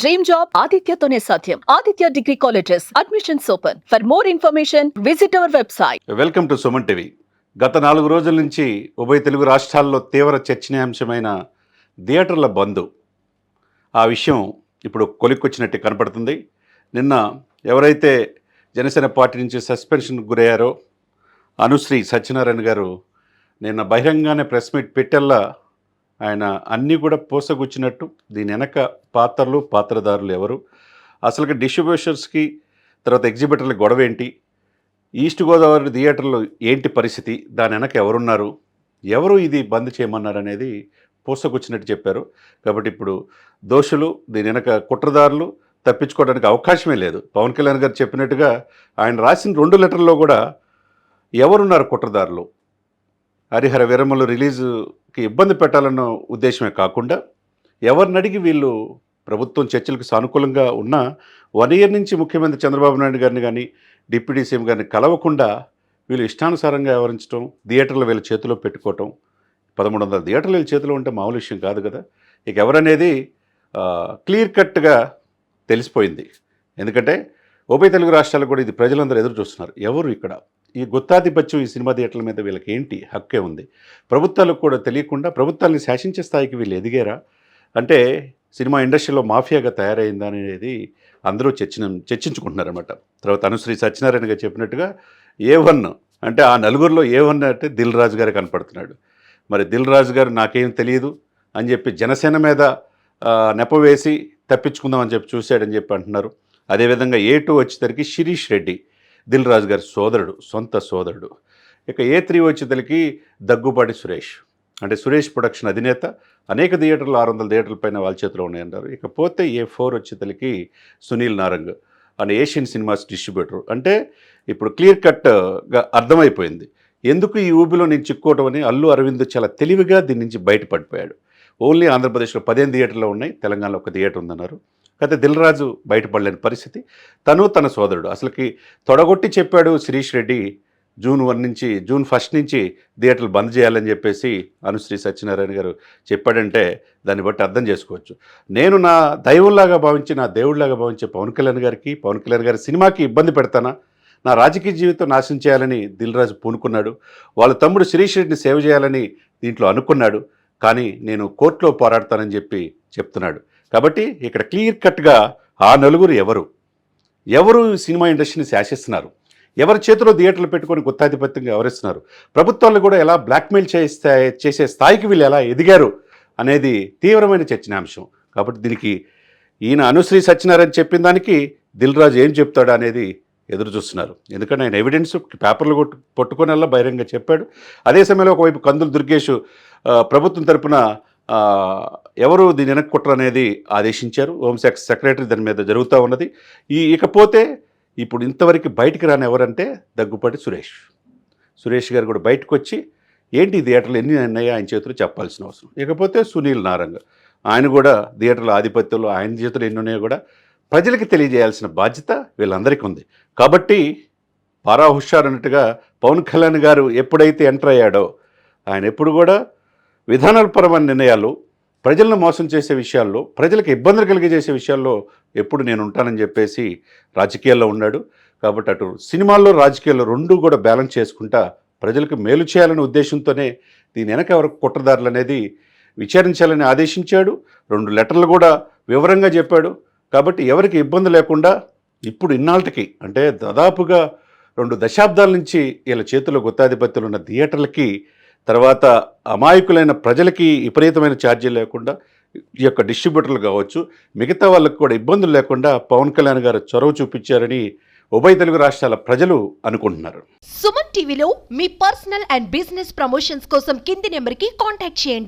Dream job ఆదిత్యతోనే సాధ్యం. Aditya degree colleges admissions open. For more information visit our website. Welcome to Suman TV. గత 4 రోజుల నుంచి ఉభయ తెలుగు రాష్ట్రాల్లో తీవ్ర చర్చనీయాంశమైన థియేటర్ల బంద్. ఆ విషయం ఇప్పుడు కొలిక్కొచ్చినట్టు కనపడుతుంది. నిన్న ఎవరైతే జనసేన పార్టీ నుంచి సస్పెన్షన్కు గురయ్యారో అనుశ్రీ సత్యనారాయణ గారు నిన్న బహిరంగానే ప్రెస్ మీట్ పెట్టెల్లా ఆయన అన్నీ కూడా పూసగుచ్చినట్టు దీని వెనక పాత్రదారులు ఎవరు, అసలుకి డిస్ట్రిబ్యూషర్స్కి తర్వాత ఎగ్జిబిటర్ల గొడవ ఏంటి, ఈస్ట్ గోదావరి థియేటర్లో ఏంటి పరిస్థితి, దాని వెనక ఎవరున్నారు, ఎవరు ఇది బంద్ చేయమన్నారు అనేది పూసగుచ్చినట్టు చెప్పారు. కాబట్టి ఇప్పుడు దోషులు దీని వెనక కుట్రదారులు తప్పించుకోవడానికి అవకాశమే లేదు. పవన్ కళ్యాణ్ గారు చెప్పినట్టుగా ఆయన రాసిన 2 లెటర్లో కూడా ఎవరున్నారు కుట్రదారులు, హరిహర వీరమ్మలు రిలీజుకి ఇబ్బంది పెట్టాలన్న ఉద్దేశమే కాకుండా ఎవరిని అడిగి వీళ్ళు ప్రభుత్వం చర్చలకు సానుకూలంగా ఉన్న 1 ఇయర్ నుంచి ముఖ్యమంత్రి చంద్రబాబు నాయుడు గారిని కానీ డిప్యూటీ సీఎం గారిని కలవకుండా వీళ్ళు ఇష్టానుసారంగా వ్యవహరించడం, థియేటర్లు వీళ్ళ చేతిలో పెట్టుకోవటం. 1300 థియేటర్లు వీళ్ళ చేతిలో ఉంటే మామూలు విషయం కాదు కదా. ఇక ఎవరనేది క్లియర్ కట్గా తెలిసిపోయింది. ఎందుకంటే ఉభయ తెలుగు రాష్ట్రాలు కూడా ఇది ప్రజలందరూ ఎదురు చూస్తున్నారు. ఎవరు ఇక్కడ ఈ గుత్తాధిపత్యం ఈ సినిమా థియేటర్ల మీద వీళ్ళకి ఏంటి హక్కే ఉంది, ప్రభుత్వాలకు కూడా తెలియకుండా ప్రభుత్వాన్ని శాసించే స్థాయికి వీళ్ళు ఎదిగారా అంటే సినిమా ఇండస్ట్రీలో మాఫియాగా తయారైందా అనేది అందరూ చర్చించుకుంటున్నారన్నమాట. తర్వాత అనుశ్రీ సత్యనారాయణ గారు చెప్పినట్టుగా A1 అంటే ఆ నలుగురిలో A1 అంటే దిల్ రాజు గారు కనపడుతున్నాడు. మరి దిల్ రాజు గారు నాకేం తెలియదు అని చెప్పి జనసేన మీద నెపవేసి తప్పించుకుందామని చెప్పి చూశాడని చెప్పి అంటున్నారు. అదేవిధంగా A2 వచ్చేసరికి శిరీష్ రెడ్డి దిల్ రాజు గారి సోదరుడు, సొంత సోదరుడు. ఇక A3 వచ్చేసరికి దగ్గుబాటి సురేష్ అంటే సురేష్ ప్రొడక్షన్ అధినేత, అనేక థియేటర్లు 600 థియేటర్ల పైన వాళ్ళ చేతిలో ఉన్నాయన్నారు. ఇకపోతే A4 వచ్చేసరికి సునీల్ నారంగ్ అని ఏషియన్ సినిమాస్ డిస్ట్రిబ్యూటర్. అంటే ఇప్పుడు క్లియర్ కట్గా అర్థమైపోయింది ఎందుకు ఈ ఊబిలో నేను చిక్కోవటం అని. అల్లు అరవింద్ చాలా తెలివిగా దీని నుంచి బయటపడిపోయాడు. ఓన్లీ ఆంధ్రప్రదేశ్లో 15 థియేటర్లు ఉన్నాయి, తెలంగాణలో 1 థియేటర్ ఉందన్నారు. అయితే దిల్ రాజు బయటపడలేని పరిస్థితి. తన సోదరుడు అసలుకి తొడగొట్టి చెప్పాడు శిరీష్ రెడ్డి జూన్ 1 నుంచి థియేటర్లు బంద్ చేయాలని చెప్పేసి అనుశ్రీ సత్యనారాయణ గారు చెప్పాడంటే దాన్ని బట్టి అర్థం చేసుకోవచ్చు. నేను నా దైవంలాగా భావించి నా దేవుడిలాగా భావించే పవన్ కళ్యాణ్ గారి సినిమాకి ఇబ్బంది పెడతానా, నా రాజకీయ జీవితం నాశనం చేయాలని దిల్ రాజు పూనుకున్నాడు. వాళ్ళ తమ్ముడు శిరీష్ రెడ్డిని సేవ చేయాలని దీంట్లో అనుకున్నాడు. కానీ నేను కోర్టులో పోరాడతానని చెప్పి చెప్తున్నాడు. కాబట్టి ఇక్కడ క్లియర్ కట్గా ఆ నలుగురు ఎవరు సినిమా ఇండస్ట్రీని శాసిస్తున్నారు, ఎవరి చేతిలో థియేటర్లు పెట్టుకొని గుత్తాధిపత్యంగా వ్యవహరిస్తున్నారు, ప్రభుత్వాలు కూడా ఎలా బ్లాక్మెయిల్ చేసే స్థాయికి వీళ్ళు ఎలా ఎదిగారు అనేది తీవ్రమైన చర్చనాంశం. కాబట్టి దీనికి ఈయన అనుశ్రీ సత్యనారాయణ చెప్పిన దానికి దిల్ రాజు ఏం చెప్తాడు అనేది ఎదురు చూస్తున్నారు. ఎందుకంటే ఆయన ఎవిడెన్స్ పేపర్లు పట్టుకునేలా బహిరంగ చెప్పాడు. అదే సమయంలో ఒకవైపు కందులు దుర్గేష్ ప్రభుత్వం తరపున ఎవరు దీని వెనక్కి కుట్ర అనేది ఆదేశించారు. హోంశాఖ సెక్రటరీ దాని మీద జరుగుతూ ఉన్నది. ఇకపోతే ఇప్పుడు ఇంతవరకు బయటికి రాని ఎవరంటే దగ్గుపాటి సురేష్ గారు కూడా బయటకు వచ్చి ఏంటి థియేటర్లు ఎన్ని ఉన్నాయో ఆయన చేతులు చెప్పాల్సిన అవసరం. ఇకపోతే సునీల్ నారంగ్ ఆయన కూడా థియేటర్ల ఆధిపత్యంలో ఆయన చేతులు ఎన్ని ఉన్నాయో కూడా ప్రజలకి తెలియజేయాల్సిన బాధ్యత వీళ్ళందరికీ ఉంది. కాబట్టి పారా హుషార్ అన్నట్టుగా పవన్ కళ్యాణ్ గారు ఎప్పుడైతే ఎంటర్ అయ్యాడో ఆయన ఎప్పుడు కూడా విధానపరమైన నిర్ణయాలు, ప్రజలను మోసం చేసే విషయాల్లో, ప్రజలకు ఇబ్బందులు కలిగజేసే విషయాల్లో ఎప్పుడు నేను ఉంటానని చెప్పేసి రాజకీయాల్లో ఉన్నాడు. కాబట్టి అటు సినిమాల్లో రాజకీయాల్లో 2 కూడా బ్యాలెన్స్ చేసుకుంటా ప్రజలకు మేలు చేయాలనే ఉద్దేశంతోనే దీని వెనక ఎవరు కుట్రదారులు అనేది విచారించాలని ఆదేశించాడు. 2 లెటర్లు కూడా వివరంగా చెప్పాడు. కాబట్టి ఎవరికి ఇబ్బంది లేకుండా ఇప్పుడు ఇన్నాళ్ళకి అంటే దాదాపుగా 2 దశాబ్దాల నుంచి వీళ్ళ చేతిలో గుత్తాధిపత్యాలు ఉన్న థియేటర్లకి తర్వాత అమాయకులైన ప్రజలకి విపరీతమైన ఛార్జీలు లేకుండా ఈ యొక్క డిస్ట్రిబ్యూటర్లు కావచ్చు మిగతా వాళ్ళకు కూడా ఇబ్బందులు లేకుండా పవన్ కళ్యాణ్ గారు చొరవ చూపించారని ఉభయ తెలుగు రాష్ట్రాల ప్రజలు అనుకుంటున్నారు. సుమన్ టీవీలో మీ పర్సనల్ అండ్ బిజినెస్ ప్రమోషన్స్ కోసం కింది నెంబర్కి కాంటాక్ట్ చేయండి.